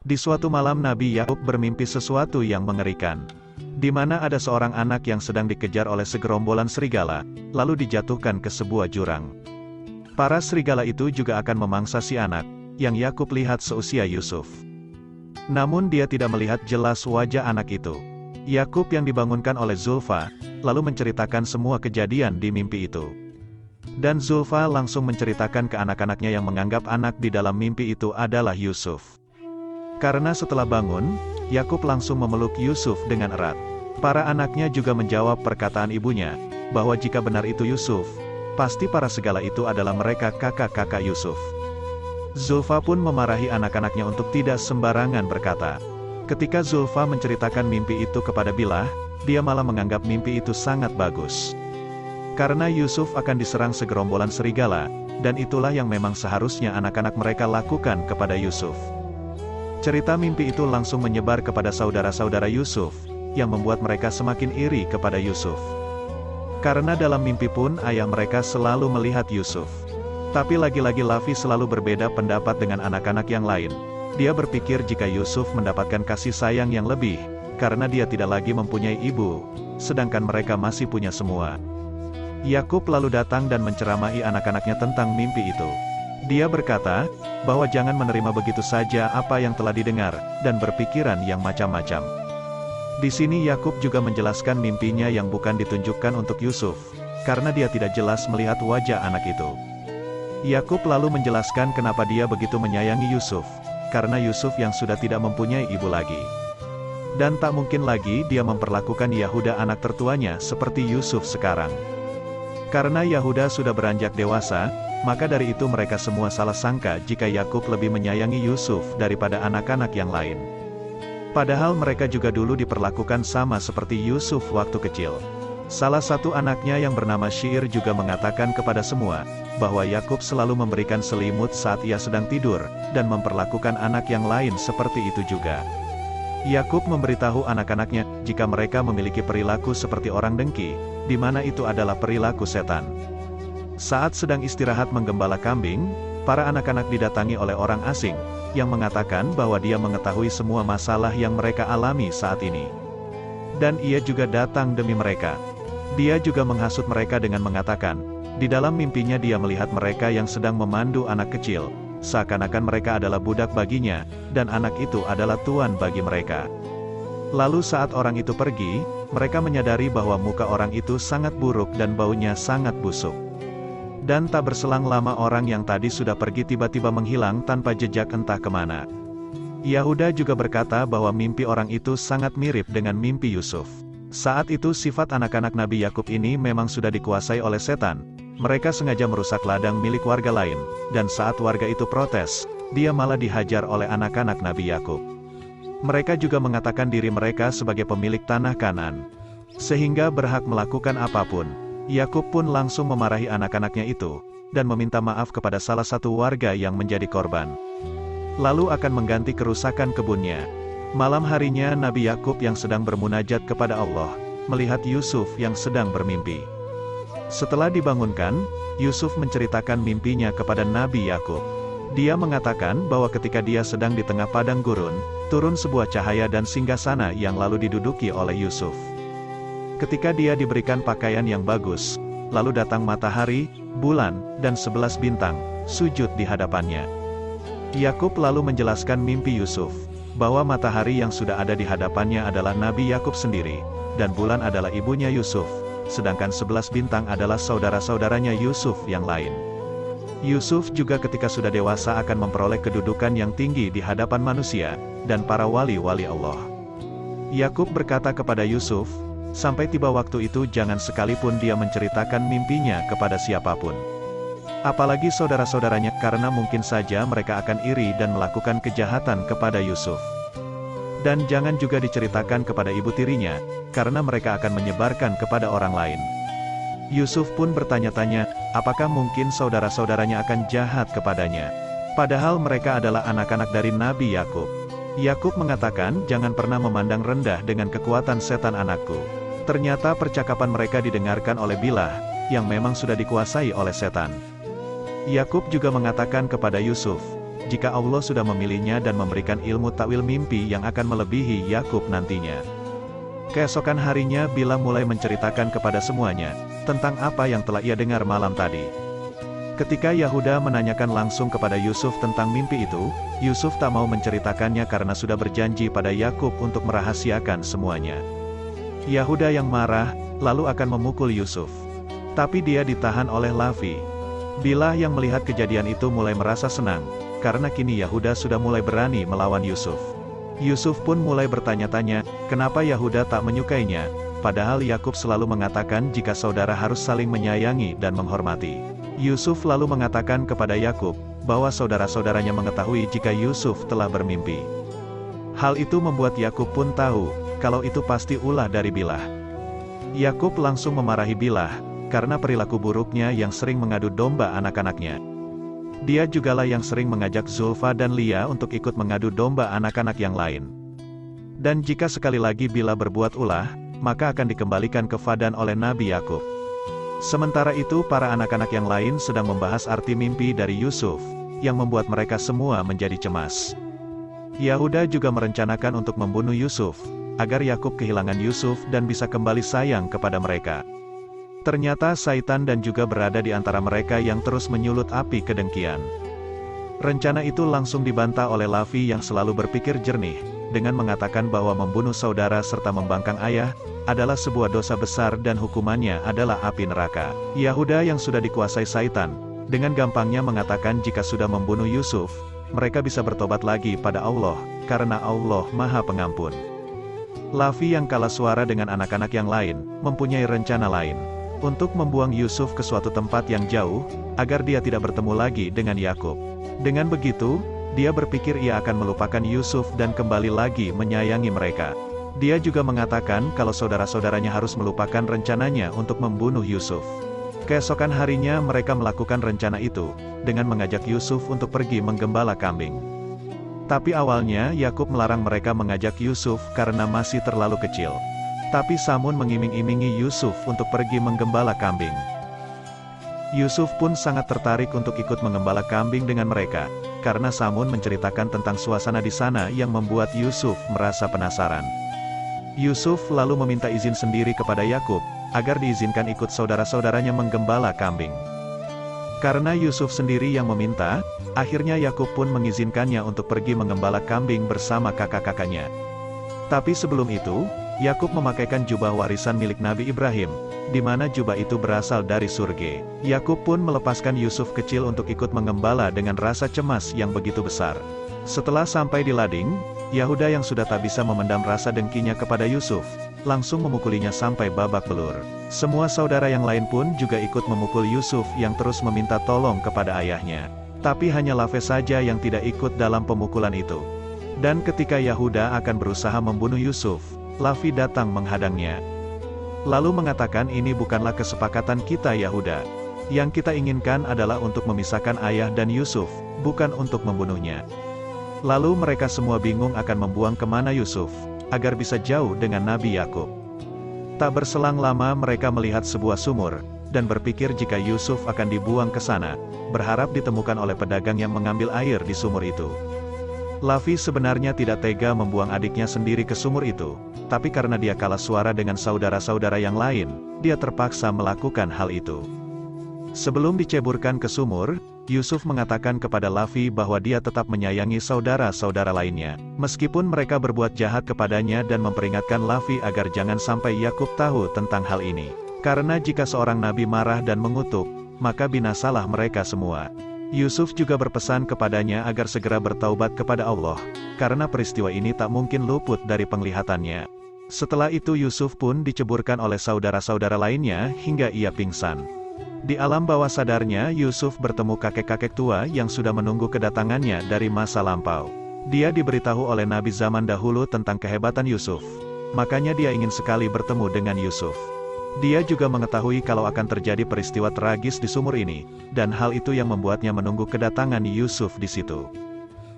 Di suatu malam Nabi Yakub bermimpi sesuatu yang mengerikan. Di mana ada seorang anak yang sedang dikejar oleh segerombolan serigala, lalu dijatuhkan ke sebuah jurang. Para serigala itu juga akan memangsa si anak, yang Yakub lihat seusia Yusuf. Namun dia tidak melihat jelas wajah anak itu. Yakub yang dibangunkan oleh Zulfa, lalu menceritakan semua kejadian di mimpi itu. Dan Zulfa langsung menceritakan ke anak-anaknya yang menganggap anak di dalam mimpi itu adalah Yusuf. Karena setelah bangun, Yakub langsung memeluk Yusuf dengan erat. Para anaknya juga menjawab perkataan ibunya, bahwa jika benar itu Yusuf, pasti para segala itu adalah mereka kakak-kakak Yusuf. Zulfa pun memarahi anak-anaknya untuk tidak sembarangan berkata. Ketika Zulfa menceritakan mimpi itu kepada Bilah, dia malah menganggap mimpi itu sangat bagus. Karena Yusuf akan diserang segerombolan serigala, dan itulah yang memang seharusnya anak-anak mereka lakukan kepada Yusuf. Cerita mimpi itu langsung menyebar kepada saudara-saudara Yusuf, yang membuat mereka semakin iri kepada Yusuf. Karena dalam mimpi pun ayah mereka selalu melihat Yusuf. Tapi lagi-lagi Lavi selalu berbeda pendapat dengan anak-anak yang lain. Dia berpikir jika Yusuf mendapatkan kasih sayang yang lebih, karena dia tidak lagi mempunyai ibu, sedangkan mereka masih punya semua. Yakub lalu datang dan menceramahi anak-anaknya tentang mimpi itu. Dia berkata, bahwa jangan menerima begitu saja apa yang telah didengar, dan berpikiran yang macam-macam. Di sini Yakub juga menjelaskan mimpinya yang bukan ditunjukkan untuk Yusuf, karena dia tidak jelas melihat wajah anak itu. Yakub lalu menjelaskan kenapa dia begitu menyayangi Yusuf, karena Yusuf yang sudah tidak mempunyai ibu lagi. Dan tak mungkin lagi dia memperlakukan Yahuda anak tertuanya seperti Yusuf sekarang. Karena Yahuda sudah beranjak dewasa, maka dari itu mereka semua salah sangka jika Yakub lebih menyayangi Yusuf daripada anak-anak yang lain. Padahal mereka juga dulu diperlakukan sama seperti Yusuf waktu kecil. Salah satu anaknya yang bernama Syair juga mengatakan kepada semua, bahwa Yakub selalu memberikan selimut saat ia sedang tidur, dan memperlakukan anak yang lain seperti itu juga. Yakub memberitahu anak-anaknya, jika mereka memiliki perilaku seperti orang dengki, di mana itu adalah perilaku setan. Saat sedang istirahat menggembala kambing, para anak-anak didatangi oleh orang asing, yang mengatakan bahwa dia mengetahui semua masalah yang mereka alami saat ini. Dan ia juga datang demi mereka. Dia juga menghasut mereka dengan mengatakan, di dalam mimpinya dia melihat mereka yang sedang memandu anak kecil, seakan-akan mereka adalah budak baginya, dan anak itu adalah tuan bagi mereka. Lalu saat orang itu pergi, mereka menyadari bahwa muka orang itu sangat buruk dan baunya sangat busuk. Dan tak berselang lama orang yang tadi sudah pergi tiba-tiba menghilang tanpa jejak entah kemana. Yahuda juga berkata bahwa mimpi orang itu sangat mirip dengan mimpi Yusuf. Saat itu sifat anak-anak Nabi Yakub ini memang sudah dikuasai oleh setan. Mereka sengaja merusak ladang milik warga lain, dan saat warga itu protes, dia malah dihajar oleh anak-anak Nabi Yakub. Mereka juga mengatakan diri mereka sebagai pemilik tanah Kanaan, sehingga berhak melakukan apapun. Yakub pun langsung memarahi anak-anaknya itu, dan meminta maaf kepada salah satu warga yang menjadi korban. Lalu akan mengganti kerusakan kebunnya. Malam harinya Nabi Yakub yang sedang bermunajat kepada Allah, melihat Yusuf yang sedang bermimpi. Setelah dibangunkan, Yusuf menceritakan mimpinya kepada Nabi Yakub. Dia mengatakan bahwa ketika dia sedang di tengah padang gurun, turun sebuah cahaya dan singgasana yang lalu diduduki oleh Yusuf. Ketika dia diberikan pakaian yang bagus, lalu datang matahari, bulan, dan 11 bintang, sujud di hadapannya. Yakub lalu menjelaskan mimpi Yusuf, bahwa matahari yang sudah ada di hadapannya adalah Nabi Yakub sendiri, dan bulan adalah ibunya Yusuf, sedangkan 11 bintang adalah saudara-saudaranya Yusuf yang lain. Yusuf juga ketika sudah dewasa akan memperoleh kedudukan yang tinggi di hadapan manusia, dan para wali-wali Allah. Yakub berkata kepada Yusuf, sampai tiba waktu itu jangan sekalipun dia menceritakan mimpinya kepada siapapun. Apalagi saudara-saudaranya, karena mungkin saja mereka akan iri dan melakukan kejahatan kepada Yusuf. Dan jangan juga diceritakan kepada ibu tirinya, karena mereka akan menyebarkan kepada orang lain. Yusuf pun bertanya-tanya, apakah mungkin saudara-saudaranya akan jahat kepadanya? Padahal mereka adalah anak-anak dari Nabi Yakub. Yakub mengatakan, jangan pernah memandang rendah dengan kekuatan setan anakku. Ternyata percakapan mereka didengarkan oleh Bilah, yang memang sudah dikuasai oleh setan. Yakub juga mengatakan kepada Yusuf, jika Allah sudah memilihnya dan memberikan ilmu takwil mimpi yang akan melebihi Yakub nantinya. Keesokan harinya Bilha mulai menceritakan kepada semuanya, tentang apa yang telah ia dengar malam tadi. Ketika Yahuda menanyakan langsung kepada Yusuf tentang mimpi itu, Yusuf tak mau menceritakannya karena sudah berjanji pada Yakub untuk merahasiakan semuanya. Yahuda yang marah, lalu akan memukul Yusuf. Tapi dia ditahan oleh Lavi. Bilha yang melihat kejadian itu mulai merasa senang, karena kini Yahuda sudah mulai berani melawan Yusuf. Yusuf pun mulai bertanya-tanya, kenapa Yahuda tak menyukainya, padahal Yakub selalu mengatakan jika saudara harus saling menyayangi dan menghormati. Yusuf lalu mengatakan kepada Yakub, bahwa saudara-saudaranya mengetahui jika Yusuf telah bermimpi. Hal itu membuat Yakub pun tahu, kalau itu pasti ulah dari Bilha. Yakub langsung memarahi Bilha, karena perilaku buruknya yang sering mengadu domba anak-anaknya. Dia jugalah yang sering mengajak Zulfa dan Lia untuk ikut mengadu domba anak-anak yang lain. Dan jika sekali lagi Bilha berbuat ulah, maka akan dikembalikan ke Padan oleh Nabi Yakub. Sementara itu para anak-anak yang lain sedang membahas arti mimpi dari Yusuf, yang membuat mereka semua menjadi cemas. Yahuda juga merencanakan untuk membunuh Yusuf, agar Yakub kehilangan Yusuf dan bisa kembali sayang kepada mereka. Ternyata Saitan dan juga berada di antara mereka yang terus menyulut api kedengkian. Rencana itu langsung dibantah oleh Lavi yang selalu berpikir jernih, dengan mengatakan bahwa membunuh saudara serta membangkang ayah, adalah sebuah dosa besar dan hukumannya adalah api neraka. Yahuda yang sudah dikuasai Saitan, dengan gampangnya mengatakan jika sudah membunuh Yusuf, mereka bisa bertobat lagi pada Allah, karena Allah Maha Pengampun. Lavi yang kalah suara dengan anak-anak yang lain, mempunyai rencana lain. Untuk membuang Yusuf ke suatu tempat yang jauh, agar dia tidak bertemu lagi dengan Yakub. Dengan begitu, dia berpikir ia akan melupakan Yusuf dan kembali lagi menyayangi mereka. Dia juga mengatakan kalau saudara-saudaranya harus melupakan rencananya untuk membunuh Yusuf. Keesokan harinya mereka melakukan rencana itu, dengan mengajak Yusuf untuk pergi menggembala kambing. Tapi awalnya Yakub melarang mereka mengajak Yusuf karena masih terlalu kecil. Tapi Samun mengiming-imingi Yusuf untuk pergi menggembala kambing. Yusuf pun sangat tertarik untuk ikut menggembala kambing dengan mereka, karena Samun menceritakan tentang suasana di sana yang membuat Yusuf merasa penasaran. Yusuf lalu meminta izin sendiri kepada Yakub, agar diizinkan ikut saudara-saudaranya menggembala kambing. Karena Yusuf sendiri yang meminta, akhirnya Yakub pun mengizinkannya untuk pergi menggembala kambing bersama kakak-kakaknya. Tapi sebelum itu, Yakub memakaikan jubah warisan milik Nabi Ibrahim, di mana jubah itu berasal dari surga. Yakub pun melepaskan Yusuf kecil untuk ikut mengembala dengan rasa cemas yang begitu besar. Setelah sampai di lading, Yahuda yang sudah tak bisa memendam rasa dengkinya kepada Yusuf, langsung memukulinya sampai babak belur. Semua saudara yang lain pun juga ikut memukul Yusuf yang terus meminta tolong kepada ayahnya. Tapi hanya Lavi saja yang tidak ikut dalam pemukulan itu. Dan ketika Yahuda akan berusaha membunuh Yusuf, Lavi datang menghadangnya. Lalu mengatakan ini bukanlah kesepakatan kita Yahuda. Yang kita inginkan adalah untuk memisahkan ayah dan Yusuf, bukan untuk membunuhnya. Lalu mereka semua bingung akan membuang kemana Yusuf, agar bisa jauh dengan Nabi Yakub. Tak berselang lama mereka melihat sebuah sumur, dan berpikir jika Yusuf akan dibuang ke sana, berharap ditemukan oleh pedagang yang mengambil air di sumur itu. Lavi sebenarnya tidak tega membuang adiknya sendiri ke sumur itu, tapi karena dia kalah suara dengan saudara-saudara yang lain, dia terpaksa melakukan hal itu. Sebelum diceburkan ke sumur, Yusuf mengatakan kepada Lavi bahwa dia tetap menyayangi saudara-saudara lainnya, meskipun mereka berbuat jahat kepadanya dan memperingatkan Lavi agar jangan sampai Yakub tahu tentang hal ini. Karena jika seorang nabi marah dan mengutuk, maka binasalah mereka semua. Yusuf juga berpesan kepadanya agar segera bertaubat kepada Allah, karena peristiwa ini tak mungkin luput dari penglihatannya. Setelah itu Yusuf pun diceburkan oleh saudara-saudara lainnya hingga ia pingsan. Di alam bawah sadarnya Yusuf bertemu kakek-kakek tua yang sudah menunggu kedatangannya dari masa lampau. Dia diberitahu oleh nabi zaman dahulu tentang kehebatan Yusuf. Makanya dia ingin sekali bertemu dengan Yusuf. Dia juga mengetahui kalau akan terjadi peristiwa tragis di sumur ini, dan hal itu yang membuatnya menunggu kedatangan Yusuf di situ.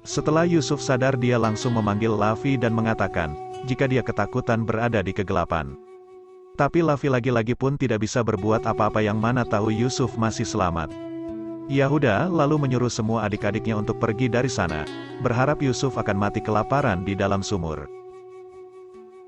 Setelah Yusuf sadar dia langsung memanggil Lavi dan mengatakan, jika dia ketakutan berada di kegelapan. Tapi Lavi lagi-lagi pun tidak bisa berbuat apa-apa yang mana tahu Yusuf masih selamat. Yahuda lalu menyuruh semua adik-adiknya untuk pergi dari sana, berharap Yusuf akan mati kelaparan di dalam sumur.